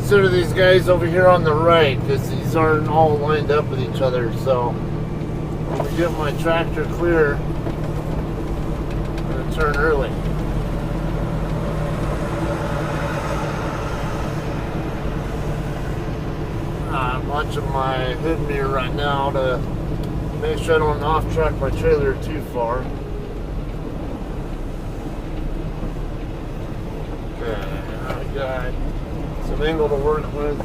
consider these guys over here on the right, because these aren't all lined up with each other. So I'm going to get my tractor clear and turn early. I'm watching my hood mirror right now to make sure I don't off track my trailer too far. Okay, I got some angle to work with.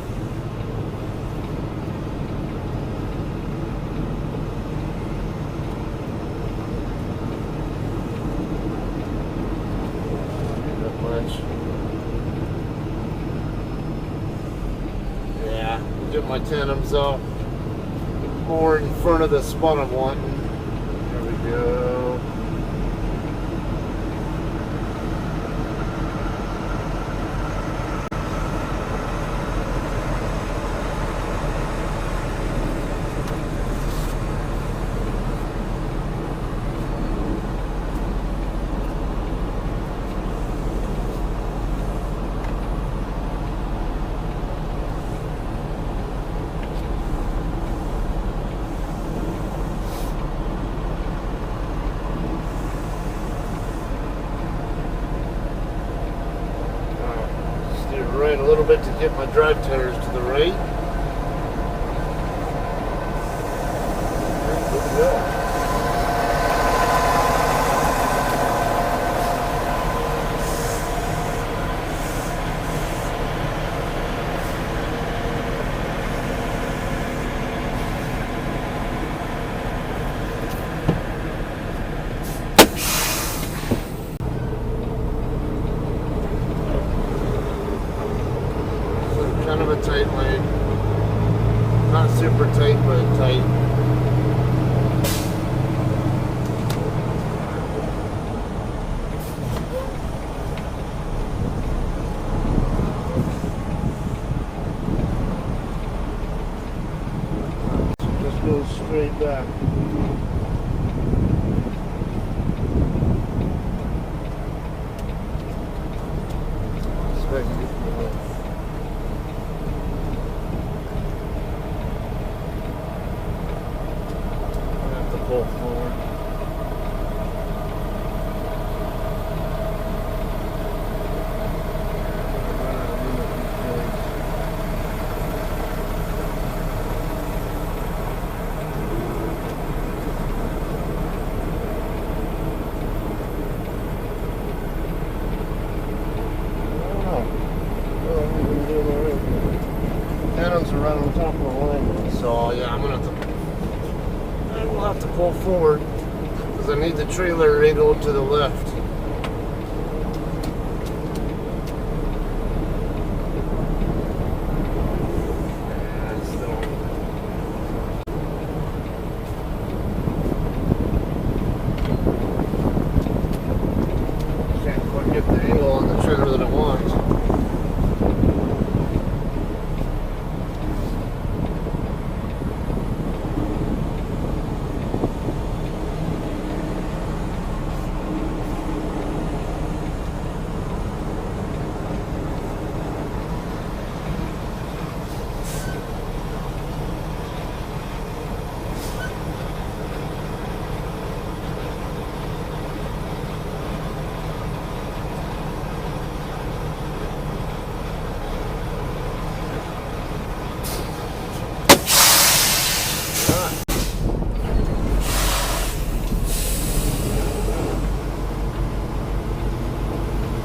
Not much. Yeah, get my tandems up more in front of the spot I'm wanting. There we go. Right a little bit to get my drive tires to the right. Good to go. Kind of a tight lane. Not super tight, but tight. Just go straight back. See if I can get the pull forward. Tandems are right on top of the line. So yeah, I'm gonna have to pull forward because I need the trailer angled to the left. Can't quite get the angle on the trailer that I want.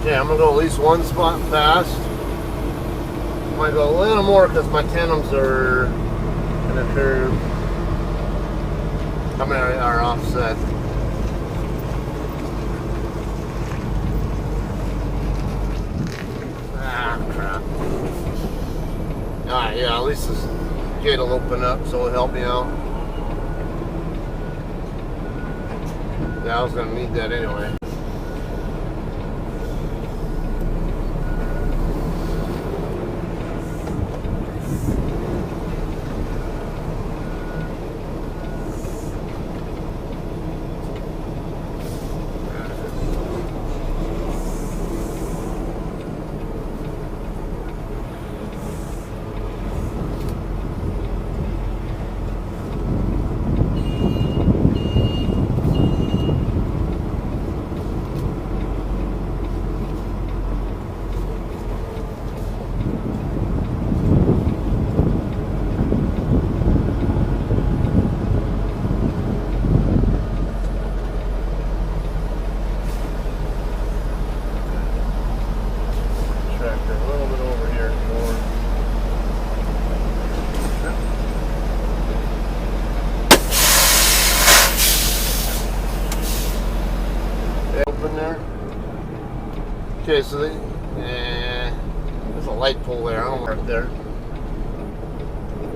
Okay, I'm gonna go at least one spot past. Might go a little more because my tandems are in a curve. I mean, are offset. Ah, crap. Alright, yeah, at least this gate will open up, so it'll help me out. Yeah, I was gonna need that anyway. Okay, so there's a light pole there. I don't know right there.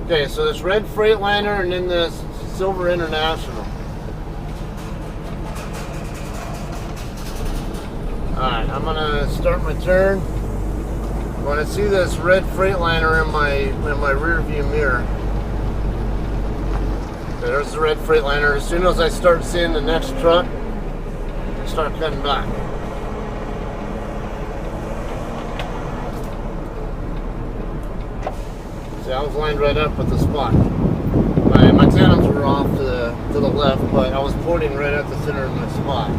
Okay, so this red Freightliner and then this silver International. Alright, I'm gonna start my turn. When I see this red Freightliner in my rear view mirror. Okay, there's the red Freightliner. As soon as I start seeing the next truck, I start cutting back. See, I was lined right up with the spot. My tandems were off to the left, but I was pointing right at the center of my spot.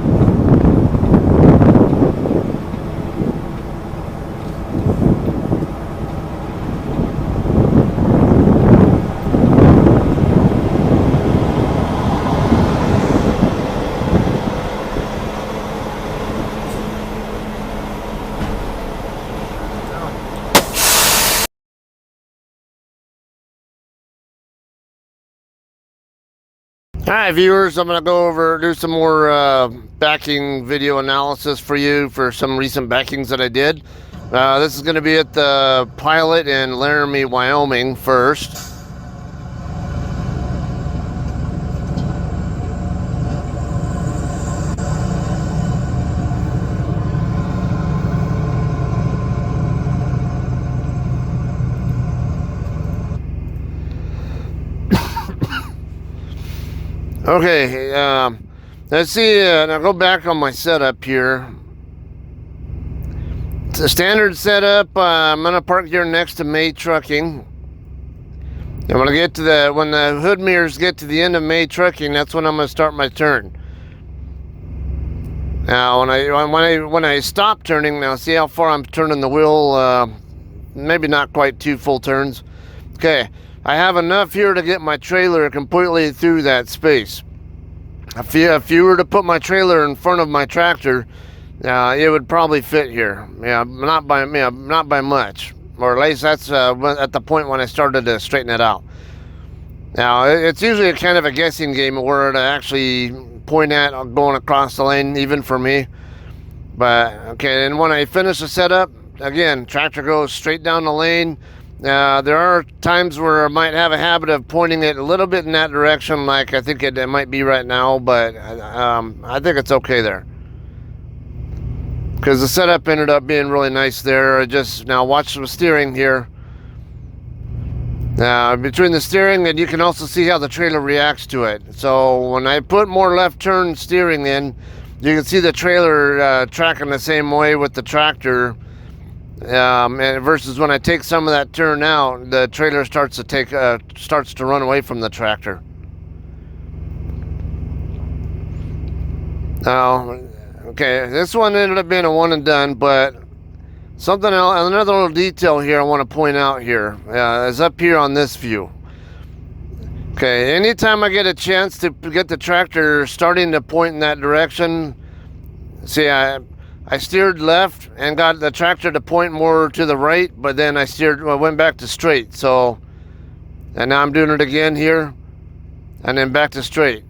Alright viewers, I'm going to go over, do some more backing video analysis for you for some recent backings that I did. This is going to be at the Pilot in Laramie, Wyoming first. Okay, let's see, now go back on my setup here. It's a standard setup. I'm going to park here next to May Trucking. I'm going to get to when the hood mirrors get to the end of May Trucking, that's when I'm going to start my turn. Now, when I stop turning, now see how far I'm turning the wheel, maybe not quite 2 full turns. Okay. I have enough here to get my trailer completely through that space. If you were to put my trailer in front of my tractor, it would probably fit here. Yeah, not by much, or at least that's at the point when I started to straighten it out. Now it's usually a kind of a guessing game where to actually point at going across the lane, even for me. But okay, and when I finish the setup, again, tractor goes straight down the lane. There are times where I might have a habit of pointing it a little bit in that direction, like I think it might be right now, but I think it's okay there. Because the setup ended up being really nice there. Now watch the steering here. Between the steering, and you can also see how the trailer reacts to it. So when I put more left turn steering in, you can see the trailer tracking the same way with the tractor. And versus when I take some of that turn out, the trailer starts to run away from the tractor. Now, okay, this one ended up being a one and done, but something else, another little detail here I want to point out here is up here on this view. Okay, anytime I get a chance to get the tractor starting to point in that direction, see, I steered left and got the tractor to point more to the right, but then I went back to straight. So, and now I'm doing it again here, and then back to straight,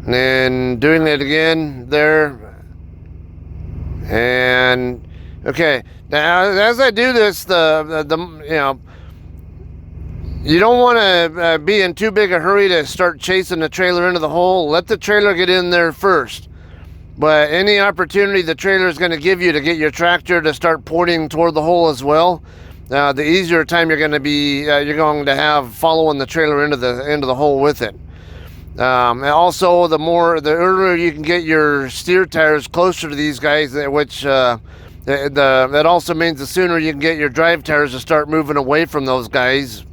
and then doing it again there, and okay. Now as I do this, you don't want to be in too big a hurry to start chasing the trailer into the hole. Let the trailer get in there first. But any opportunity the trailer is going to give you to get your tractor to start pointing toward the hole as well, the easier time you're going to have following the trailer into the hole with it. And also, the earlier you can get your steer tires closer to these guys, which that also means the sooner you can get your drive tires to start moving away from those guys,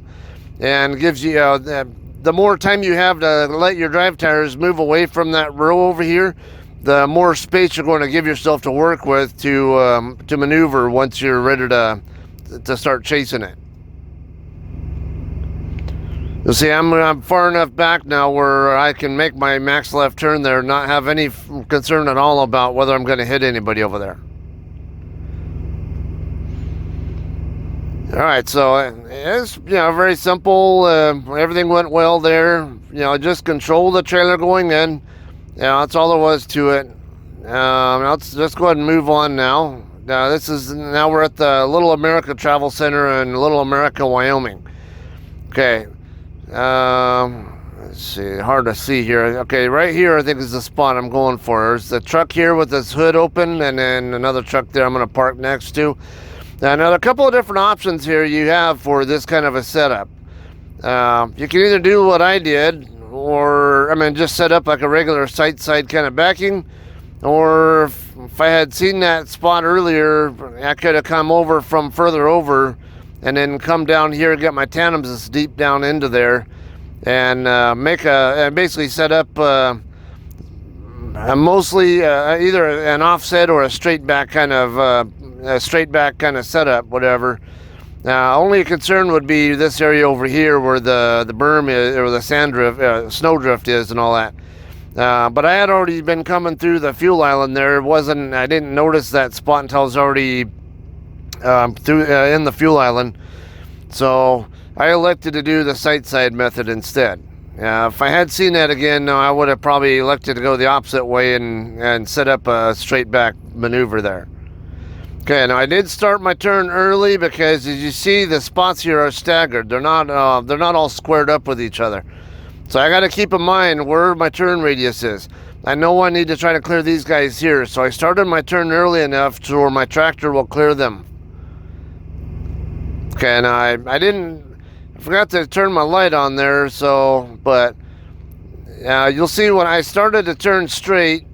and gives you the more time you have to let your drive tires move away from that row over here, the more space you're going to give yourself to work with to maneuver once you're ready to start chasing it. You see, I'm far enough back now where I can make my max left turn there, not have any concern at all about whether I'm going to hit anybody over there. All right, so it's very simple. Everything went well there. Just control the trailer going in. That's all there was to it. Let's just go ahead and move on now. Now we're at the Little America Travel Center in Little America, Wyoming. Okay. Let's see. Hard to see here. Okay, right here I think is the spot I'm going for. There's the truck here with this hood open, and then another truck there I'm going to park next to. Now, there are a couple of different options here you have for this kind of a setup. You can either do what I did, or just set up like a regular side kind of backing, or if I had seen that spot earlier, I could have come over from further over and then come down here and get my tandems this deep down into there, and basically set up mostly either an offset or a straight back kind of setup, whatever. Only concern would be this area over here where the berm is, or the snowdrift is, and all that. But I had already been coming through the fuel island there. I didn't notice that spot until I was already in the fuel island. So I elected to do the side method instead. If I had seen that again, I would have probably elected to go the opposite way and set up a straight back maneuver there. Okay, now I did start my turn early because, as you see, the spots here are staggered. They're not all squared up with each other. So I got to keep in mind where my turn radius is. I know I need to try to clear these guys here, so I started my turn early enough to where my tractor will clear them. Okay, and I forgot to turn my light on there, but you'll see when I started to turn straight,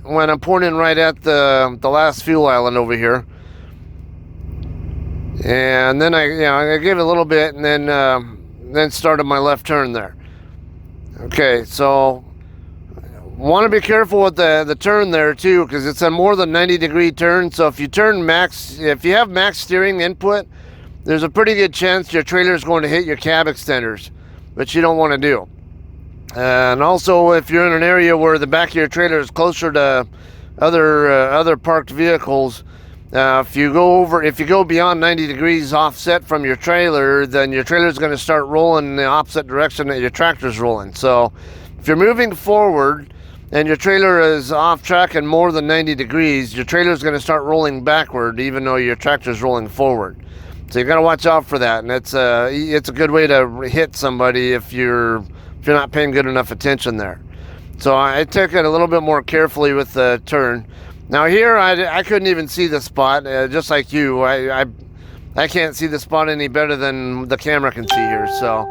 when I'm pointing right at the last fuel island over here. And then I gave it a little bit, and then started my left turn there. Okay, so want to be careful with the turn there too, because it's a more than 90-degree turn. So if you have max steering input, there's a pretty good chance your trailer is going to hit your cab extenders, which you don't want to do. And also, if you're in an area where the back of your trailer is closer to other parked vehicles, if you go beyond 90 degrees offset from your trailer, then your trailer is going to start rolling in the opposite direction that your tractor's rolling. So if you're moving forward and your trailer is off track and more than 90 degrees, your trailer is going to start rolling backward, even though your tractor's rolling forward. So you got to watch out for that, and it's a good way to hit somebody if you're not paying good enough attention there. So I took it a little bit more carefully with the turn. Now here, I couldn't even see the spot, just like you. I can't see the spot any better than the camera can see here, so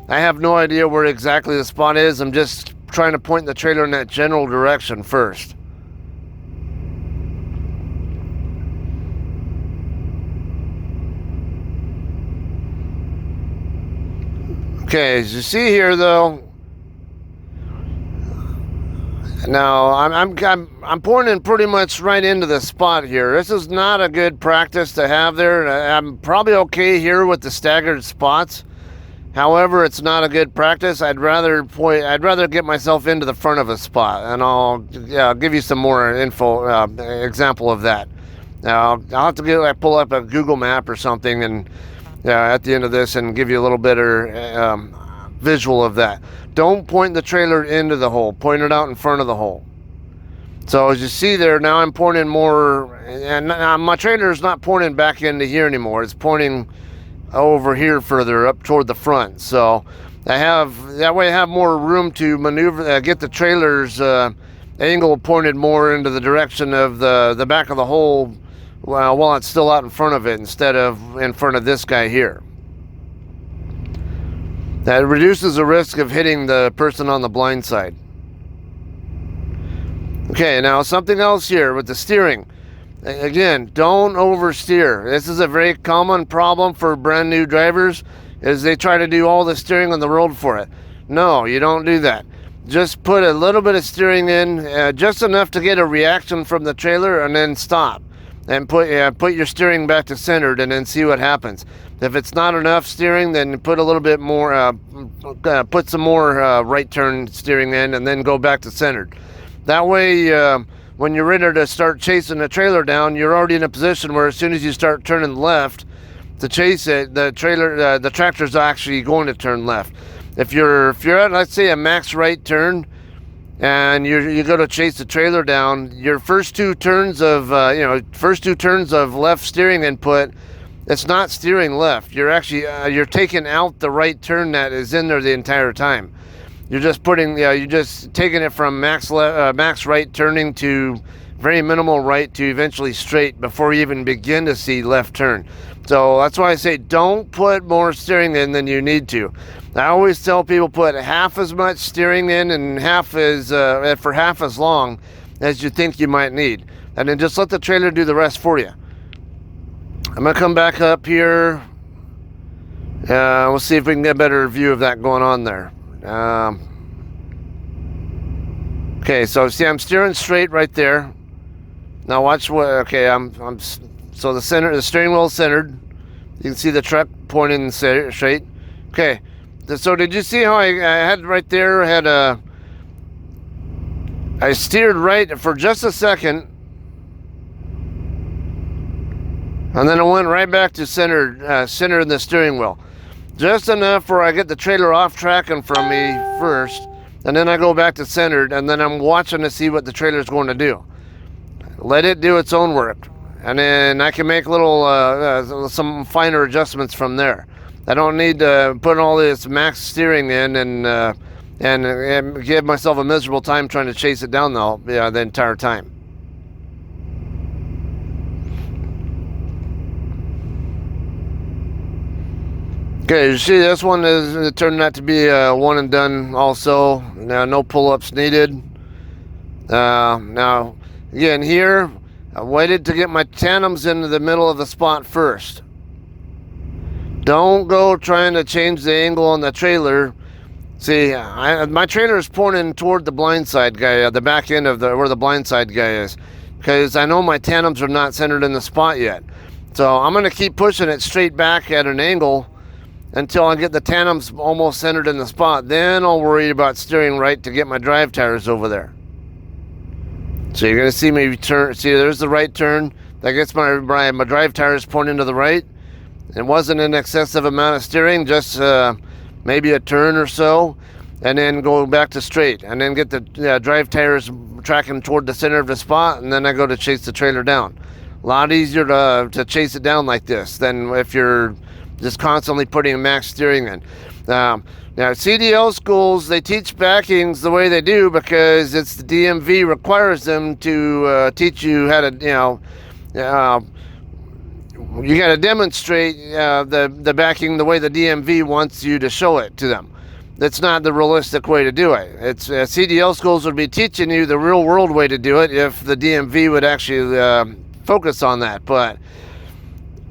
I have no idea where exactly the spot is. I'm just trying to point the trailer in that general direction first. Okay, as you see here, though, now I'm pointing pretty much right into the spot here. This is not a good practice to have there. I'm probably okay here with the staggered spots. However, it's not a good practice. I'd rather get myself into the front of a spot, and I'll give you some more info, example of that. Now I'll have to pull up a Google map or something, and at the end of this, and give you a little better visual of that. Don't point the trailer into the hole. Point it out in front of the hole. So as you see there, now I'm pointing more, and now my trailer is not pointing back into here anymore. It's pointing over here further up toward the front. So that way I have more room to maneuver, get the trailer's angle pointed more into the direction of the back of the hole while it's still out in front of it, instead of in front of this guy here. That reduces the risk of hitting the person on the blind side. Okay, now something else here with the steering. Again, don't oversteer. This is a very common problem for brand new drivers, is they try to do all the steering on the road for it. No, you don't do that. Just put a little bit of steering in, just enough to get a reaction from the trailer, and then stop. And put your steering back to centered, and then see what happens. If it's not enough steering, then put a little bit more, put some more right turn steering in, and then go back to centered. That way, when you're ready to start chasing the trailer down, you're already in a position where as soon as you start turning left to chase it, the tractor's actually going to turn left. If you're at, let's say, a max right turn, and you go to chase the trailer down, your first two turns of left steering input, it's not steering left. You're actually you're taking out the right turn that is in there the entire time. You're just taking it from max right turning to very minimal right to eventually straight before you even begin to see left turn. So that's why I say don't put more steering in than you need to. I always tell people put half as much steering in and for half as long as you think you might need, and then just let the trailer do the rest for you. I'm gonna come back up here. We'll see if we can get a better view of that going on there. Okay, so see, I'm steering straight right there. Now watch what. Okay, so the steering wheel is centered. You can see the truck pointing straight. Okay, so did you see how I had right there? I steered right for just a second. And then I went right back to center in the steering wheel. Just enough where I get the trailer off tracking from me first, and then I go back to centered, and then I'm watching to see what the trailer's going to do. Let it do its own work, and then I can make some finer adjustments from there. I don't need to put all this max steering in and give myself a miserable time trying to chase it down the entire time. Okay, you see this one is turned out to be a one and done also. Now no pull-ups needed. Now again here, I waited to get my tandems into the middle of the spot first. Don't go trying to change the angle on the trailer. See, my trailer is pointing toward the blindside guy, the back end of where the blindside guy is, because I know my tandems are not centered in the spot yet. So I'm going to keep pushing it straight back at an angle until I get the tandems almost centered in the spot. Then I'll worry about steering right to get my drive tires over there. So you're going to see me turn. See, there's the right turn. That gets my drive tires pointing to the right. It wasn't an excessive amount of steering, just maybe a turn or so, and then go back to straight, and then get the drive tires tracking toward the center of the spot, and then I go to chase the trailer down. A lot easier to chase it down like this than if you're just constantly putting max steering in. Now CDL schools, they teach backings the way they do because it's the DMV requires them to teach you how to, you got to demonstrate the backing the way the DMV wants you to show it to them. That's not the realistic way to do it. It's CDL schools would be teaching you the real world way to do it if the DMV would actually focus on that. But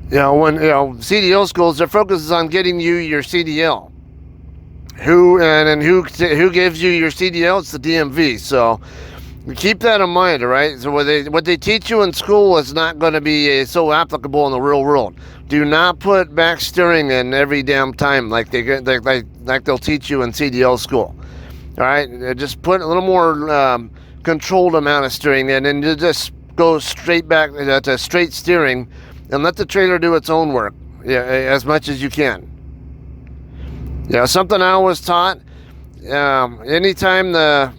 when CDL schools, their focus is on getting you your CDL. Who gives you your CDL? It's the DMV. So keep that in mind, all right? So what they teach you in school is not going to be so applicable in the real world. Do not put back steering in every damn time like they'll teach you in CDL school. All right, just put a little more controlled amount of steering in, and you just go straight back to straight steering, and let the trailer do its own work, as much as you can. Something I was taught, anytime the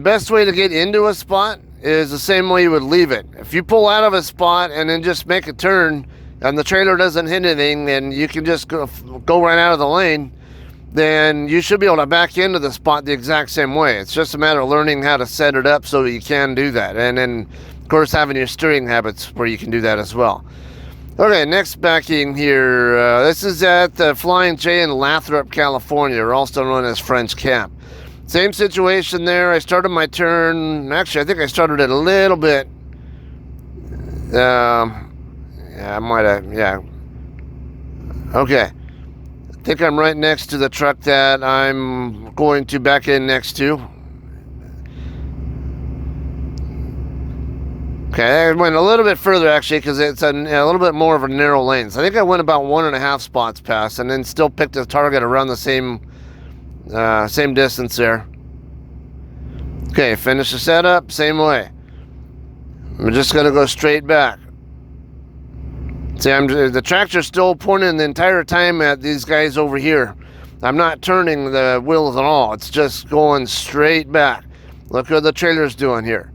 best way to get into a spot is the same way you would leave it. If you pull out of a spot and then just make a turn and the trailer doesn't hit anything and you can just go right out of the lane, then you should be able to back into the spot the exact same way. It's just a matter of learning how to set it up so that you can do that. And then, of course, having your steering habits where you can do that as well. Okay, next backing here. This is at the Flying J in Lathrop, California, also known as French Camp. Same situation there. I started my turn. Actually, I think I started it a little bit. I might have. Yeah. Okay. I think I'm right next to the truck that I'm going to back in next to. Okay, I went a little bit further actually because it's a little bit more of a narrow lane. So I think I went about 1.5 spots past, and then still picked a target around the same distance there. Okay, finish the setup, same way. I'm just gonna go straight back. See, the tractor's still pointing the entire time at these guys over here. I'm not turning the wheels at all. It's just going straight back. Look what the trailer's doing here.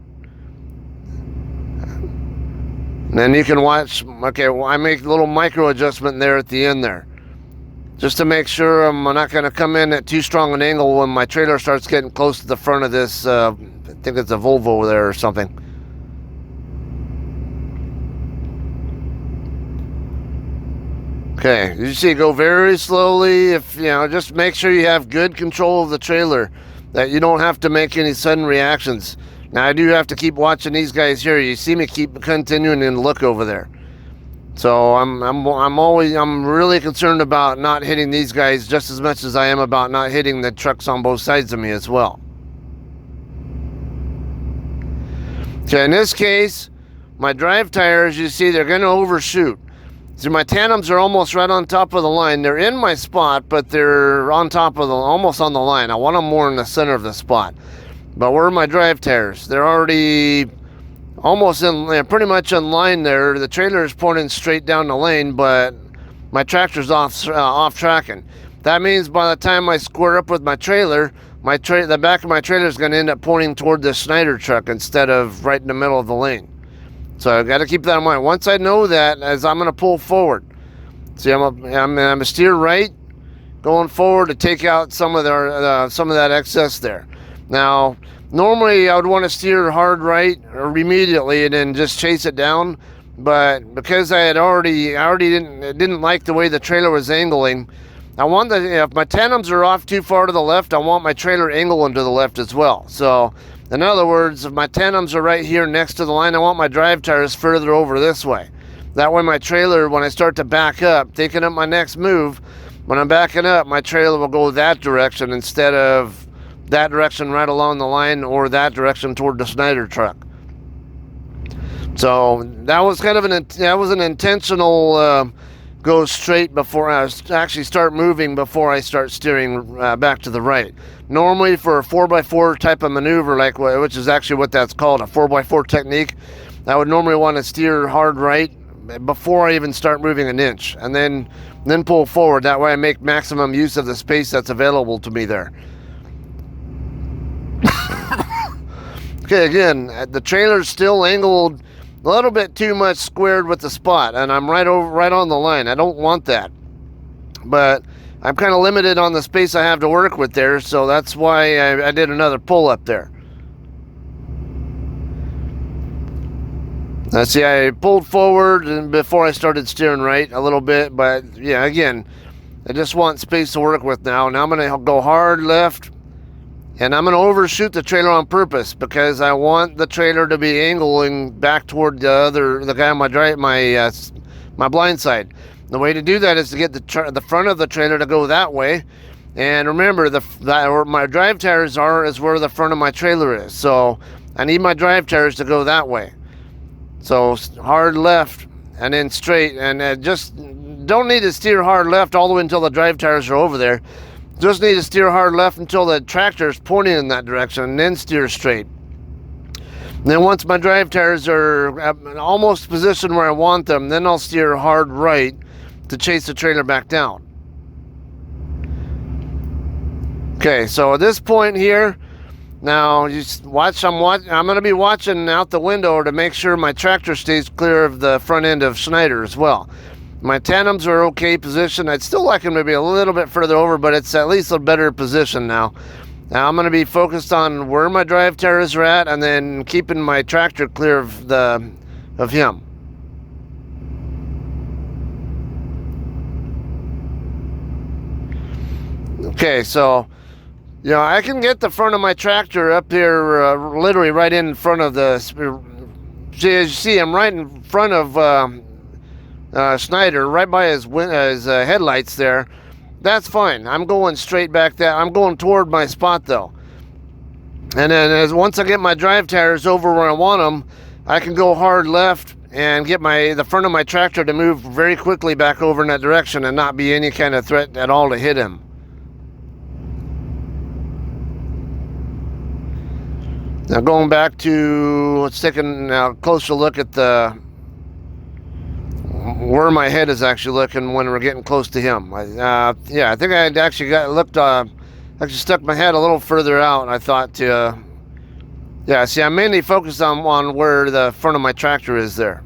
And then you can watch, okay, well, I make a little micro adjustment there at the end there. Just to make sure I'm not going to come in at too strong an angle when my trailer starts getting close to the front of this, I think it's a Volvo there or something. Okay, you see, go very slowly. If you know, just make sure you have good control of the trailer, that you don't have to make any sudden reactions. Now I do have to keep watching these guys here. You see me keep continuing to look over there. So I'm really concerned about not hitting these guys just as much as I am about not hitting the trucks on both sides of me as well. Okay, in this case, my drive tires, you see, they're going to overshoot. So my tandems are almost right on top of the line. They're in my spot, but they're on top of almost on the line. I want them more in the center of the spot. But where are my drive tires? They're already almost in, pretty much in line there. The trailer is pointing straight down the lane, but my tractor's off tracking. That means by the time I square up with my trailer, the back of my trailer is going to end up pointing toward the Schneider truck instead of right in the middle of the lane. So I've got to keep that in mind. Once I know that, as I'm going to pull forward, see, I'm going to steer right, going forward to take out some of that excess there. Now, normally I would want to steer hard right or immediately and then just chase it down, but because I already didn't like the way the trailer was angling, I want if my tandems are off too far to the left, I want my trailer angling to the left as well. So in other words, if my tandems are right here next to the line, I want my drive tires further over this way. That way my trailer, when I start to back up, taking up my next move, when I'm backing up, my trailer will go that direction instead of that direction right along the line or that direction toward the Schneider truck. So that was kind of an intentional go straight before I actually start moving, before I start steering back to the right. Normally for a 4x4 type of maneuver, which is actually what that's called, a 4x4 technique, I would normally want to steer hard right before I even start moving an inch, and then pull forward. That way I make maximum use of the space that's available to me there. Okay, again, the trailer's still angled a little bit too much squared with the spot, and I'm right on the line. I don't want that, but I'm kind of limited on the space I have to work with there, so that's why I did another pull up there. Now see, I pulled forward and before I started steering right a little bit, but yeah, again, I just want space to work with now. Now I'm going to go hard left, and I'm going to overshoot the trailer on purpose because I want the trailer to be angling back toward the guy on my blind side. The way to do that is to get the front of the trailer to go that way. And remember, where my drive tires is where the front of my trailer is. So I need my drive tires to go that way. So hard left and then straight, and just don't need to steer hard left all the way until the drive tires are over there. Just need to steer hard left until the tractor is pointing in that direction, and then steer straight. And then once my drive tires are almost positioned where I want them, then I'll steer hard right to chase the trailer back down. Okay, so at this point here, now you watch. I'm going to be watching out the window to make sure my tractor stays clear of the front end of Schneider as well. My tandems are okay position. I'd still like them to be a little bit further over, but it's at least a better position now. Now I'm going to be focused on where my drive tires are at, and then keeping my tractor clear of him. Okay, so I can get the front of my tractor up here, literally right in front of the. See, as you see, I'm right in front of Schneider, right by his headlights there. That's fine. I'm going straight back there. I'm going toward my spot though. And then once I get my drive tires over where I want them, I can go hard left and get the front of my tractor to move very quickly back over in that direction and not be any kind of threat at all to hit him. Now going back to, let's take a closer look at where my head is actually looking when we're getting close to him. Yeah, I think I had actually actually stuck my head a little further out. I thought to, yeah, see, I'm mainly focused on where the front of my tractor is there.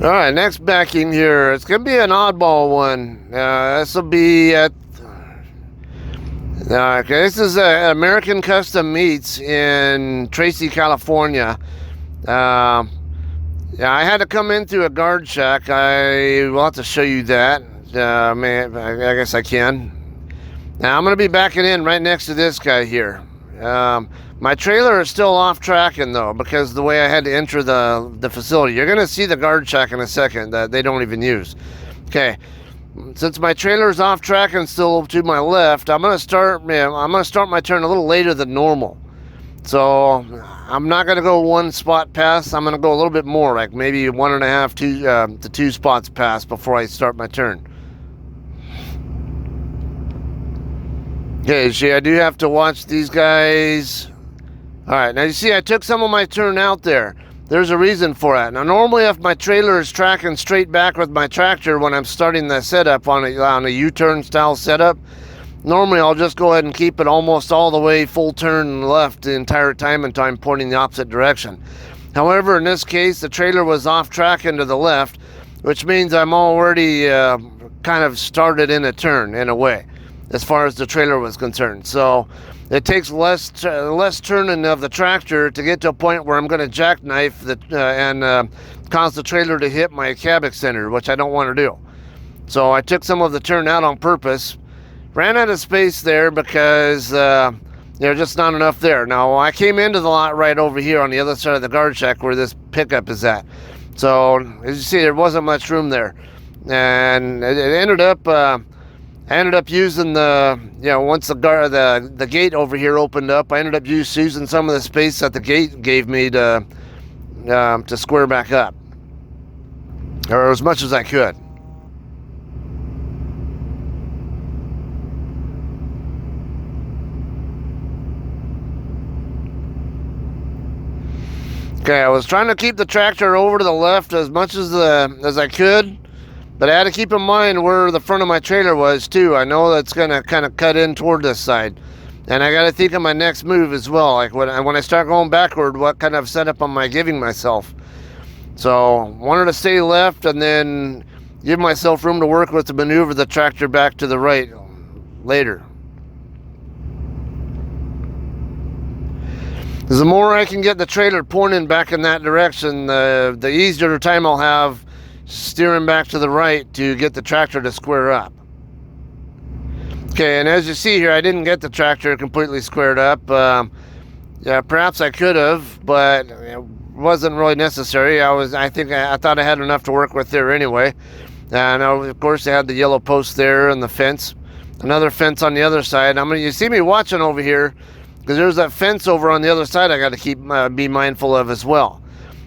All right, next backing here. It's going to be an oddball one. This will be at... Okay, this is American Custom Meats in Tracy, California. Yeah, I had to come in through a guard shack. I will have to show you that. Man, I guess I can. Now, I'm going to be backing in right next to this guy here. My trailer is still off tracking though, because the way I had to enter the facility. You're gonna see the guard shack in a second that they don't even use. Okay, since my trailer is off tracking still to my left, I'm gonna start my turn a little later than normal. So I'm not gonna go one spot past. I'm gonna go a little bit more, like maybe 1.5 to 2 spots past before I start my turn. Okay, see, I do have to watch these guys. All right, now you see I took some of my turn out there. There's a reason for it. Now normally if my trailer is tracking straight back with my tractor when I'm starting the setup on a U-turn style setup, normally I'll just go ahead and keep it almost all the way full turn left the entire time until I'm pointing the opposite direction. However, in this case, the trailer was off tracking to the left, which means I'm already kind of started in a turn in a way, as far as the trailer was concerned. So it takes less turning of the tractor to get to a point where I'm going to jackknife and cause the trailer to hit my cab extender, which I don't want to do. So I took some of the turn out on purpose. Ran out of space there because there's just not enough there. Now I came into the lot right over here on the other side of the guard shack where this pickup is at. So as you see, there wasn't much room there, and it ended up. I ended up using once the gate over here opened up, I ended up using some of the space that the gate gave me to square back up, or as much as I could. Okay, I was trying to keep the tractor over to the left as much as I could. But I had to keep in mind where the front of my trailer was too. I know that's gonna kind of cut in toward this side. And I gotta think of my next move as well. Like when I start going backward, what kind of setup am I giving myself? So wanted to stay left and then give myself room to work with to maneuver the tractor back to the right later. Because the more I can get the trailer pointing back in that direction, the easier time I'll have steering back to the right to get the tractor to square up. Okay, and as you see here, I didn't get the tractor completely squared up. Yeah, perhaps I could have, but it wasn't really necessary. I thought I had enough to work with there anyway. And of course, they had the yellow post there and the fence. Another fence on the other side. You see me watching over here because there's that fence over on the other side I got to be mindful of as well.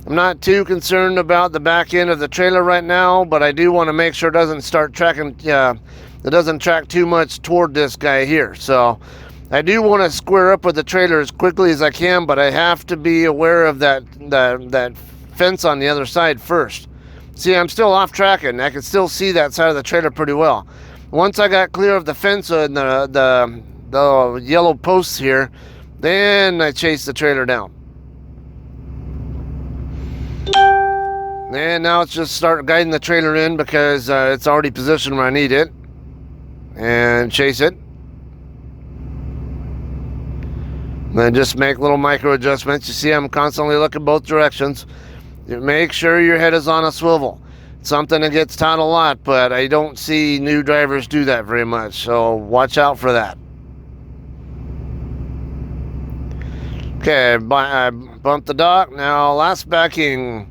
I'm not too concerned about the back end of the trailer right now, but I do want to make sure it doesn't start tracking, it doesn't track too much toward this guy here. So I do want to square up with the trailer as quickly as I can, but I have to be aware of that fence on the other side first. See, I'm still off tracking. I can still see that side of the trailer pretty well. Once I got clear of the fence and the yellow posts here, then I chased the trailer down. And now it's just start guiding the trailer in because it's already positioned where I need it. And chase it. Then just make little micro adjustments. You see I'm constantly looking both directions. You make sure your head is on a swivel. It's something that gets taught a lot, but I don't see new drivers do that very much. So watch out for that. Okay, I bumped the dock. Now last backing.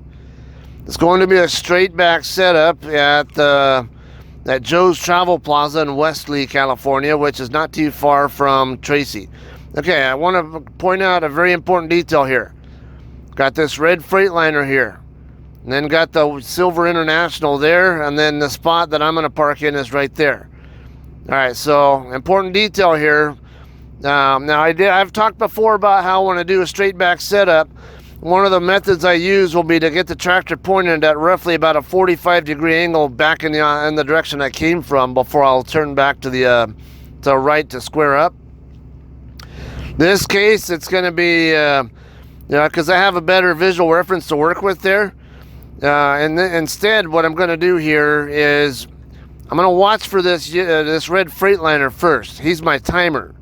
It's going to be a straight back setup at Joe's Travel Plaza in Wesley, California, which is not too far from Tracy. Okay, I want to point out a very important detail here. Got this red Freightliner here, and then got the Silver International there, and then the spot that I'm going to park in is right there. All right, so important detail here. Now I've talked before about how when I do a straight back setup, one of the methods I use will be to get the tractor pointed at roughly about a 45-degree angle back in the direction I came from before I'll turn back to the right to square up. This case, it's going to be, because I have a better visual reference to work with there. And instead, what I'm going to do here is I'm going to watch for this red Freightliner first. He's my timer.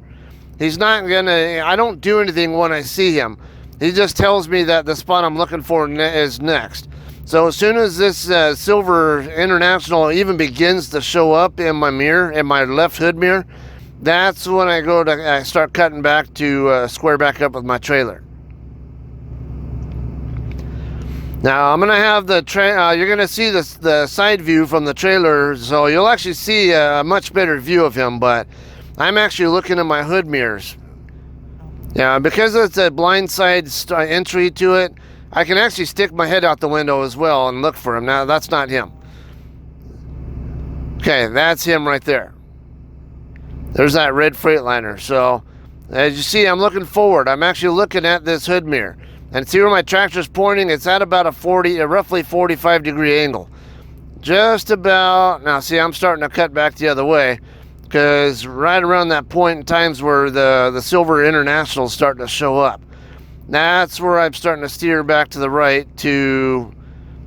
He's not going to, I don't do anything when I see him. He just tells me that the spot I'm looking for is next. So as soon as this Silver International even begins to show up in my mirror, in my left hood mirror, that's when I start cutting back to square back up with my trailer. Now I'm gonna have you're gonna see the side view from the trailer, so you'll actually see a much better view of him. But I'm actually looking at my hood mirrors. Yeah, because it's a blind side entry to it, I can actually stick my head out the window as well and look for him. Now that's not him. Okay, that's him right there. There's that red Freightliner. So as you see, I'm looking forward. I'm actually looking at this hood mirror. And see where my tractor's pointing? It's at about a roughly 45-degree angle. Just about. Now see, I'm starting to cut back the other way, because right around that point in time's where the Silver International is starting to show up. That's where I'm starting to steer back to the right to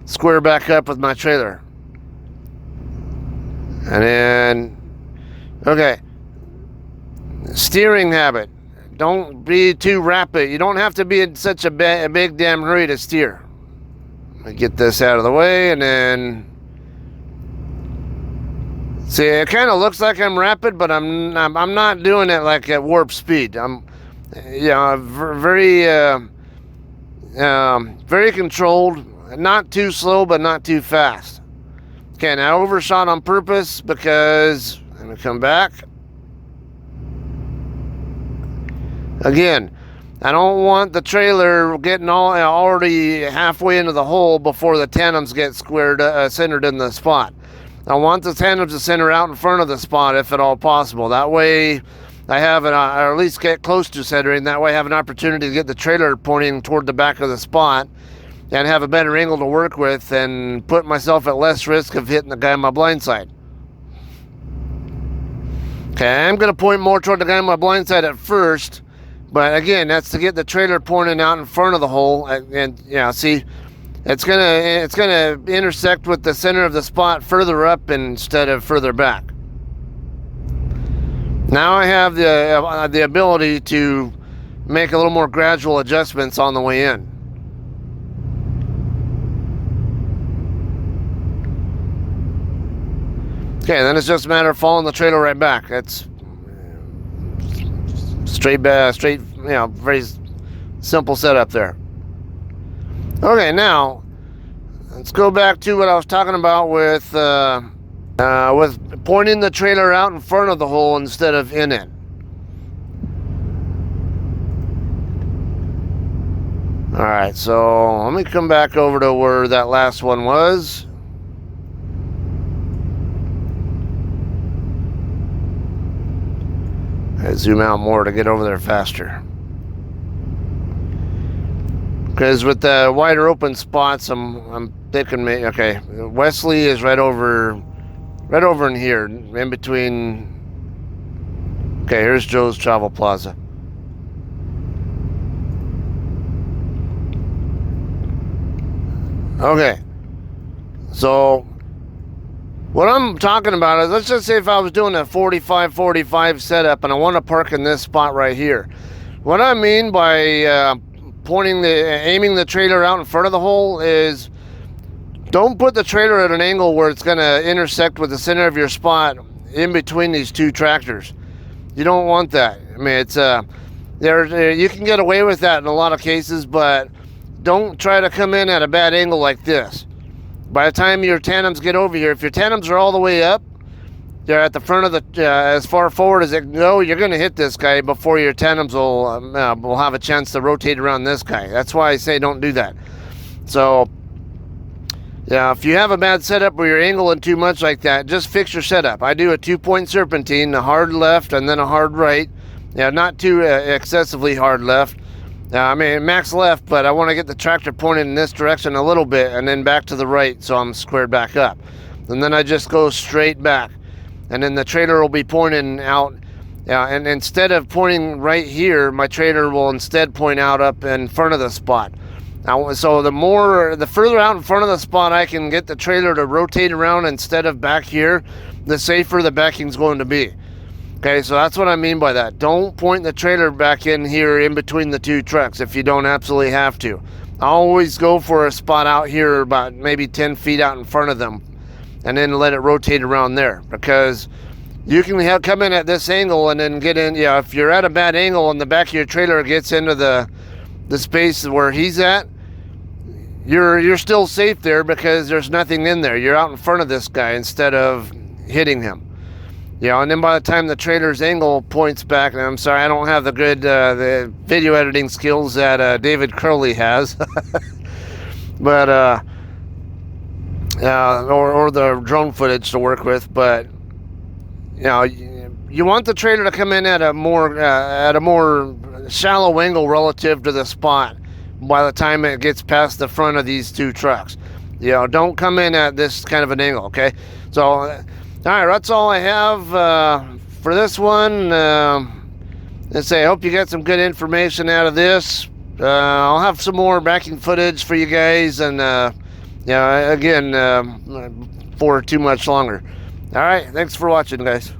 square back up with my trailer. And then, okay, steering habit. Don't be too rapid. You don't have to be in such a big damn hurry to steer. Let me get this out of the way, and then see, it kind of looks like I'm rapid, but I'm not doing it like at warp speed. I'm, very controlled, not too slow, but not too fast. Okay, now I overshot on purpose because I'm gonna come back. Again, I don't want the trailer getting already halfway into the hole before the tandems get centered in the spot. I want the tandems to center out in front of the spot if at all possible. That way I have or at least get close to centering. That way I have an opportunity to get the trailer pointing toward the back of the spot and have a better angle to work with and put myself at less risk of hitting the guy on my blind side. Okay, I'm going to point more toward the guy on my blind side at first. But again, that's to get the trailer pointing out in front of the hole, and yeah, see, it's gonna intersect with the center of the spot further up instead of further back. Now I have the ability to make a little more gradual adjustments on the way in. Okay, then it's just a matter of following the trailer right back. That's straight, very simple setup there. Okay, now let's go back to what I was talking about with pointing the trailer out in front of the hole instead of in it. All right, so let me come back over to where that last one was. I zoom out more to get over there faster. Because with the wider open spots, I'm thinking, okay, Wesley is right over in here, in between. Okay, here's Joe's Travel Plaza. Okay, so what I'm talking about is, let's just say if I was doing a 45-45 setup and I want to park in this spot right here. What I mean by aiming the trailer out in front of the hole is, don't put the trailer at an angle where it's going to intersect with the center of your spot in between these two tractors. You don't want that. I mean, it's you can get away with that in a lot of cases, but don't try to come in at a bad angle like this. By the time your tandems get over here, if your tandems are all the way up, they're at the front of the, as far forward as it can go, you're going to hit this guy before your tandems will have a chance to rotate around this guy. That's why I say don't do that. So Yeah, if you have a bad setup where you're angling too much like that, just fix your setup. I do a 2-point serpentine, a hard left and then a hard right. Yeah, not too excessively hard left. I mean, max left, but I want to get the tractor pointed in this direction a little bit and then back to the right so I'm squared back up. And then I just go straight back. And then the trailer will be pointing out. And instead of pointing right here, my trailer will instead point out up in front of the spot. Now, so the further out in front of the spot I can get the trailer to rotate around instead of back here, the safer the backing's going to be. Okay, so that's what I mean by that. Don't point the trailer back in here in between the two trucks if you don't absolutely have to. I always go for a spot out here about maybe 10 feet out in front of them and then let it rotate around there, because you can come in at this angle and then get in. Yeah, if you're at a bad angle and the back of your trailer gets into the space where he's at, you're still safe there because there's nothing in there. You're out in front of this guy instead of hitting him. And then by the time the trailer's angle points back, and I'm sorry, I don't have the good the video editing skills that David Curley has, but or the drone footage to work with. But you want the trailer to come in at a more shallow angle relative to the spot by the time it gets past the front of these two trucks. Don't come in at this kind of an angle, okay? So, all right, that's all I have for this one. Let's say I hope you got some good information out of this. I'll have some more backing footage for you guys, and again, for too much longer. All right, thanks for watching, guys.